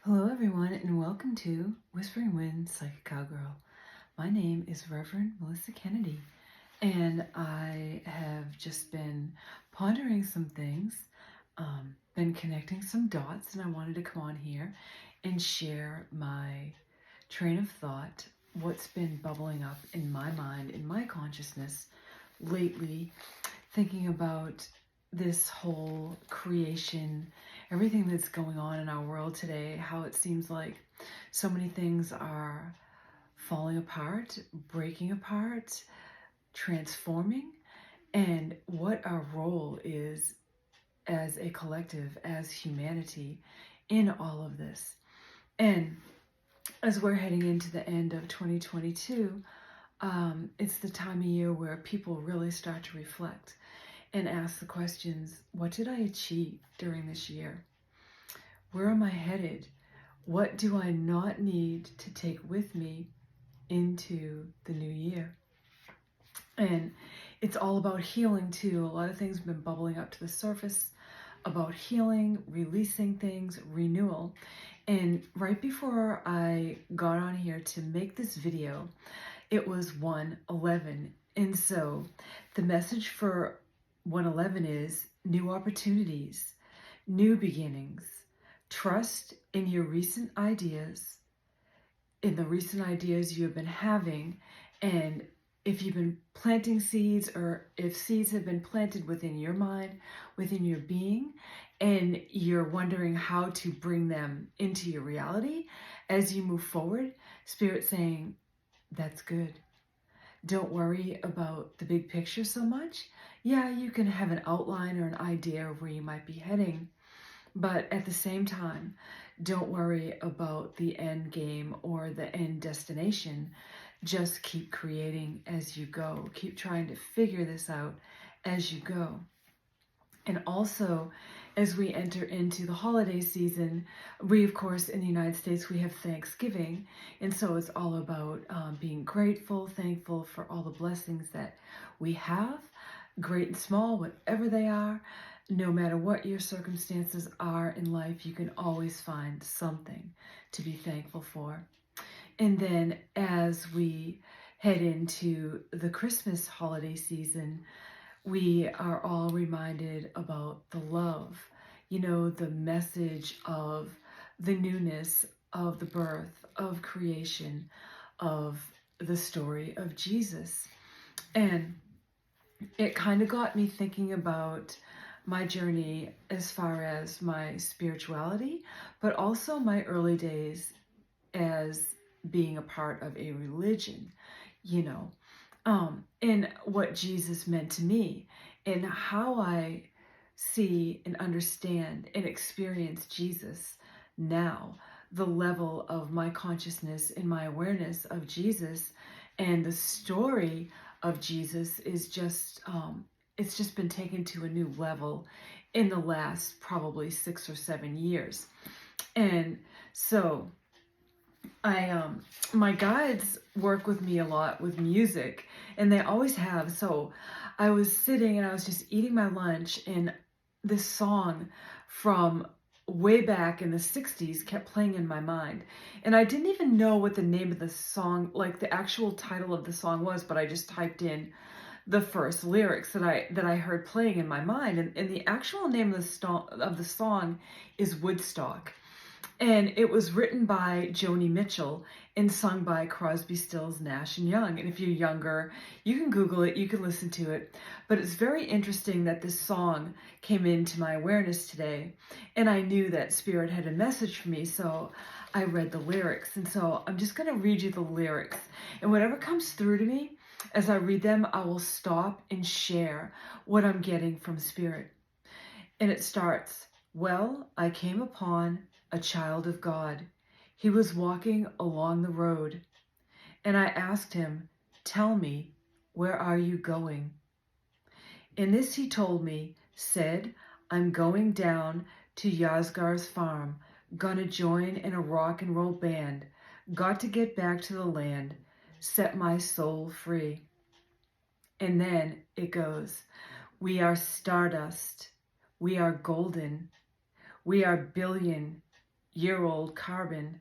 Hello, everyone, and welcome to Whispering Wind Psychic Cowgirl. My name is Reverend Melissa Kennedy, and I have just been pondering some things, been connecting some dots, and I wanted to come on here and share my train of thought, what's been bubbling up in my mind, in my consciousness lately, thinking about this whole creation, everything that's going on in our world today, how it seems like so many things are falling apart, breaking apart, transforming, and what our role is as a collective, as humanity in all of this. And as we're heading into the end of 2022, it's the time of year where people really start to reflect and ask the questions, what did I achieve during this year? Where am I headed? What do I not need to take with me into the new year? And it's all about healing too. A lot of things have been bubbling up to the surface about healing, releasing things, renewal. And right before I got on here to make this video, it was 1/11. And so the message for 1/11 is new opportunities, new beginnings. Trust in your recent ideas, in the recent ideas you have been having, and if you've been planting seeds or if seeds have been planted within your mind, within your being, and you're wondering how to bring them into your reality as you move forward, Spirit's saying, that's good. Don't worry about the big picture so much. Yeah, you can have an outline or an idea of where you might be heading, but at the same time, don't worry about the end game or the end destination. Just keep creating as you go. Keep trying to figure this out as you go. And also, as we enter into the holiday season, we, of course, in the United States, we have Thanksgiving. And so it's all about being grateful, thankful for all the blessings that we have, great and small, whatever they are. No matter what your circumstances are in life, you can always find something to be thankful for. And then as we head into the Christmas holiday season, we are all reminded about the love, the message of the newness of the birth, of creation, of the story of Jesus. And it kind of got me thinking about my journey as far as my spirituality, but also my early days as being a part of a religion, and what Jesus meant to me, and how I see and understand and experience Jesus now, the level of my consciousness and my awareness of Jesus and the story of Jesus is just, it's just been taken to a new level in the last probably 6 or 7 years. And so my guides work with me a lot with music, and they always have. So I was sitting and I was just eating my lunch, and this song from way back in the 60s kept playing in my mind. And I didn't even know what the name of the song, like the actual title of the song was, but I just typed in the first lyrics that I heard playing in my mind. And the actual name of the song is Woodstock. And it was written by Joni Mitchell and sung by Crosby, Stills, Nash & Young. And if you're younger, you can Google it, you can listen to it. But it's very interesting that this song came into my awareness today. And I knew that Spirit had a message for me, so I read the lyrics. And so I'm just going to read you the lyrics. And whatever comes through to me, as I read them, I will stop and share what I'm getting from Spirit. And it starts, well, I came upon a child of God. He was walking along the road, and I asked him, tell me, where are you going? In this he told me, said, I'm going down to Yasgar's farm, gonna join in a rock and roll band, got to get back to the land, set my soul free. And then it goes, we are stardust, we are golden, we are billion year-old carbon,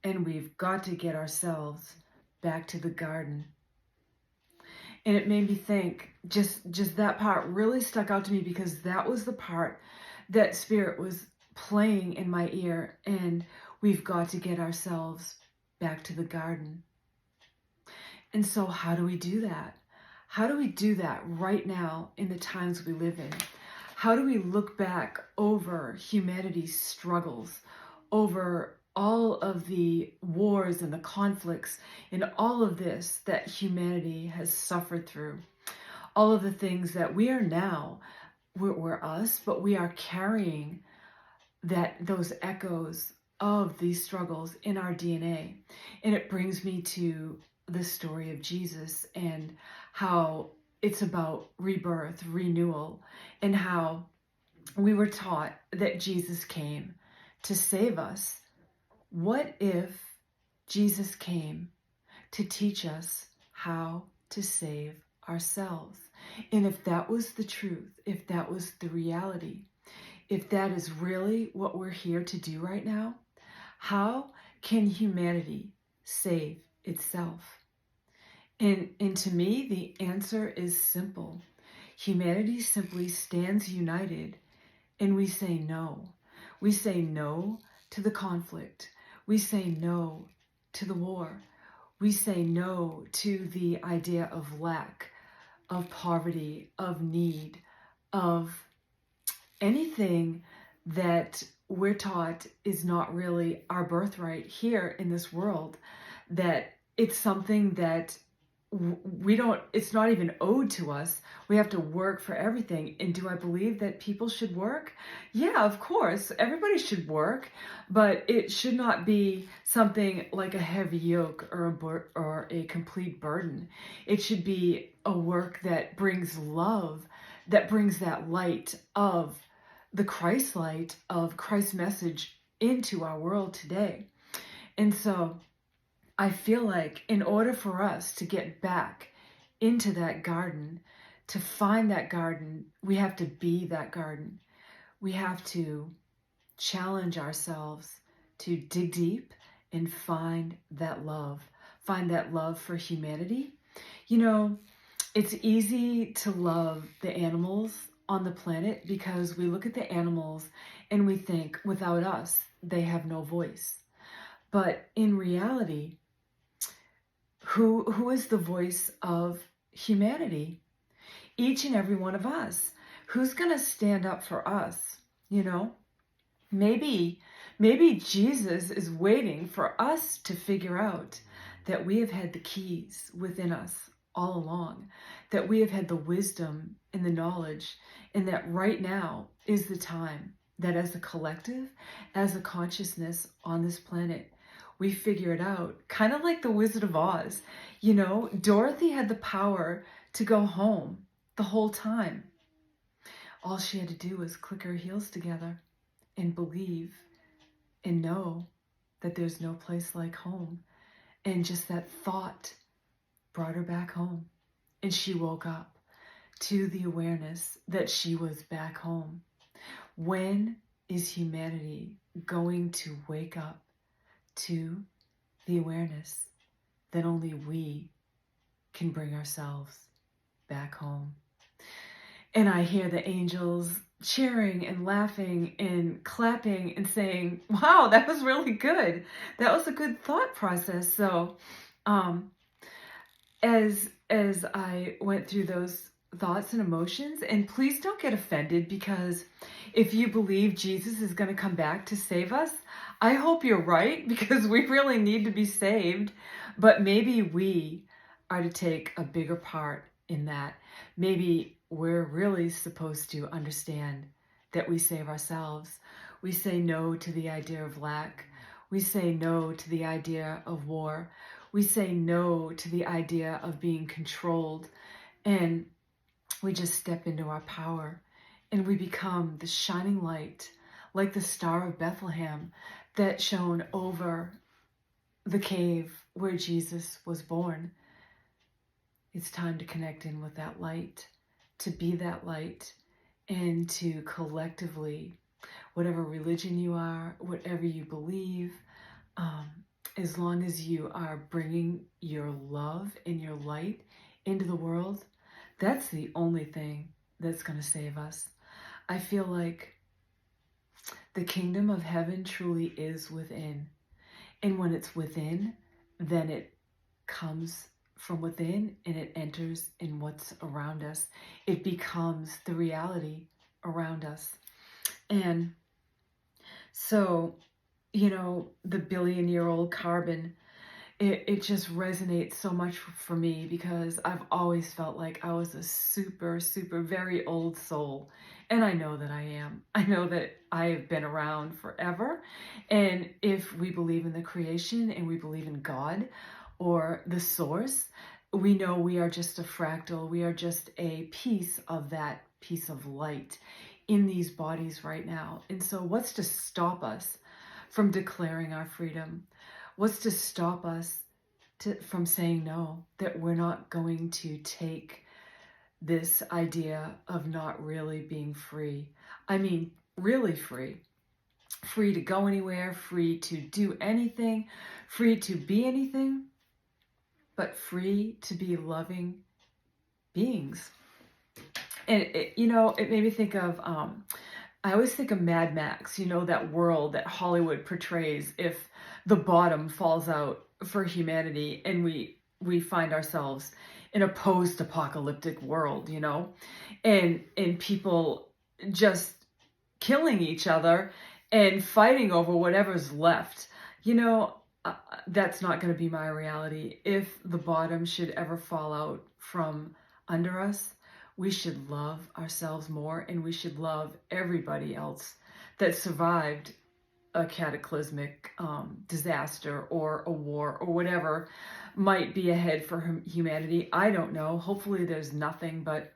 and we've got to get ourselves back to the garden. And it made me think, just that part really stuck out to me, because that was the part that Spirit was playing in my ear. And we've got to get ourselves back to the garden. And so how do we do that? How do we do that right now in the times we live in? How do we look back over humanity's struggles, over all of the wars and the conflicts and all of this that humanity has suffered through? All of the things that we are now, we're us, but we are carrying those echoes of these struggles in our DNA. And it brings me to the story of Jesus and how it's about rebirth, renewal, and how we were taught that Jesus came to save us. What if Jesus came to teach us how to save ourselves? And if that was the truth, if that was the reality, if that is really what we're here to do right now, how can humanity save itself? And to me, the answer is simple. Humanity simply stands united, and we say no. We say no to the conflict. We say no to the war. We say no to the idea of lack, of poverty, of need, of anything that we're taught is not really our birthright here in this world, that it's something that it's not even owed to us. We have to work for everything. And do I believe that people should work? Yeah, of course. Everybody should work, but it should not be something like a heavy yoke or a complete burden. It should be a work that brings love, that brings that light of the Christ light of Christ's message into our world today. And so I feel like in order for us to get back into that garden, to find that garden, we have to be that garden. We have to challenge ourselves to dig deep and find that love for humanity. You know, it's easy to love the animals on the planet because we look at the animals and we think, without us, they have no voice. But in reality, who is the voice of humanity? Each and every one of us. Who's going to stand up for us? You know, maybe Jesus is waiting for us to figure out that we have had the keys within us all along, that we have had the wisdom and the knowledge, and that right now is the time that as a collective, as a consciousness on this planet, we figure it out. Kind of like the Wizard of Oz. You know, Dorothy had the power to go home the whole time. All she had to do was click her heels together and believe and know that there's no place like home. And just that thought brought her back home. And she woke up to the awareness that she was back home. When is humanity going to wake up to the awareness that only we can bring ourselves back home? And I hear the angels cheering and laughing and clapping and saying, wow, that was really good. That was a good thought process. So as I went through those thoughts and emotions, and please don't get offended, because if you believe Jesus is going to come back to save us, I hope you're right, because we really need to be saved. But maybe we are to take a bigger part in that. Maybe we're really supposed to understand that we save ourselves. We say no to the idea of lack. We say no to the idea of war. We say no to the idea of being controlled. And we just step into our power, and we become the shining light, like the Star of Bethlehem that shone over the cave where Jesus was born. It's time to connect in with that light, to be that light, and to collectively whatever religion you are, whatever you believe, um, as long as you are bringing your love and your light into the world, that's the only thing that's going to save us. I feel like the kingdom of heaven truly is within. And when it's within, then it comes from within and it enters in what's around us. It becomes the reality around us. And so, you know, the billion-year-old carbon, it just resonates so much for me because I've always felt like I was a super, super, very old soul. And I know that I am. I know that I have been around forever. And if we believe in the creation and we believe in God or the source, we know we are just a fractal. We are just a piece of that piece of light in these bodies right now. And so what's to stop us from declaring our freedom? What's to stop us from saying no, that we're not going to take this idea of not really being free? I mean, really free. Free to go anywhere, free to do anything, free to be anything, but free to be loving beings. And, you know, it made me think of, I always think of Mad Max, you know, that world that Hollywood portrays if the bottom falls out for humanity and we find ourselves in a post-apocalyptic world, you know, and people just killing each other and fighting over whatever's left. You know, that's not going to be my reality. If the bottom should ever fall out from under us, we should love ourselves more, and we should love everybody else that survived a cataclysmic disaster or a war or whatever might be ahead for humanity. I don't know. Hopefully there's nothing, but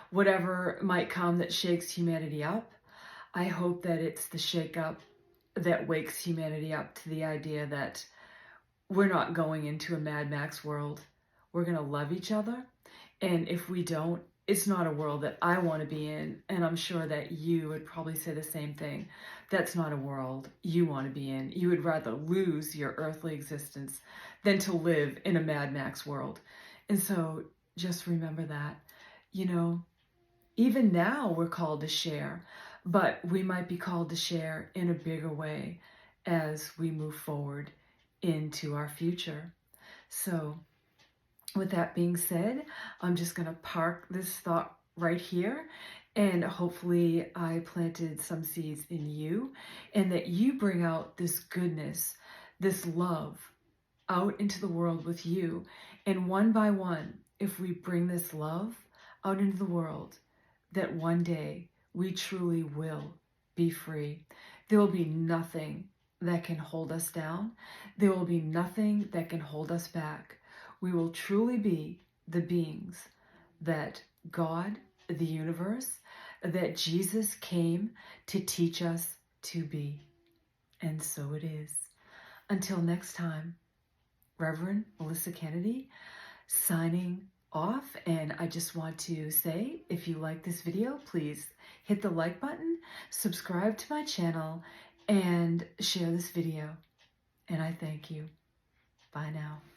whatever might come that shakes humanity up, I hope that it's the shake-up that wakes humanity up to the idea that we're not going into a Mad Max world. We're going to love each other. And if we don't, it's not a world that I want to be in. And I'm sure that you would probably say the same thing. That's not a world you want to be in. You would rather lose your earthly existence than to live in a Mad Max world. And so just remember that, you know, even now we're called to share, but we might be called to share in a bigger way as we move forward into our future. So with that being said, I'm just going to park this thought right here, and hopefully I planted some seeds in you, and that you bring out this goodness, this love out into the world with you. And one by one, if we bring this love out into the world, that one day we truly will be free. There will be nothing that can hold us down. There will be nothing that can hold us back. We will truly be the beings that God, the universe, that Jesus came to teach us to be. And so it is. Until next time, Reverend Melissa Kennedy, signing off. And I just want to say, if you like this video, please hit the like button, subscribe to my channel, and share this video. And I thank you. Bye now.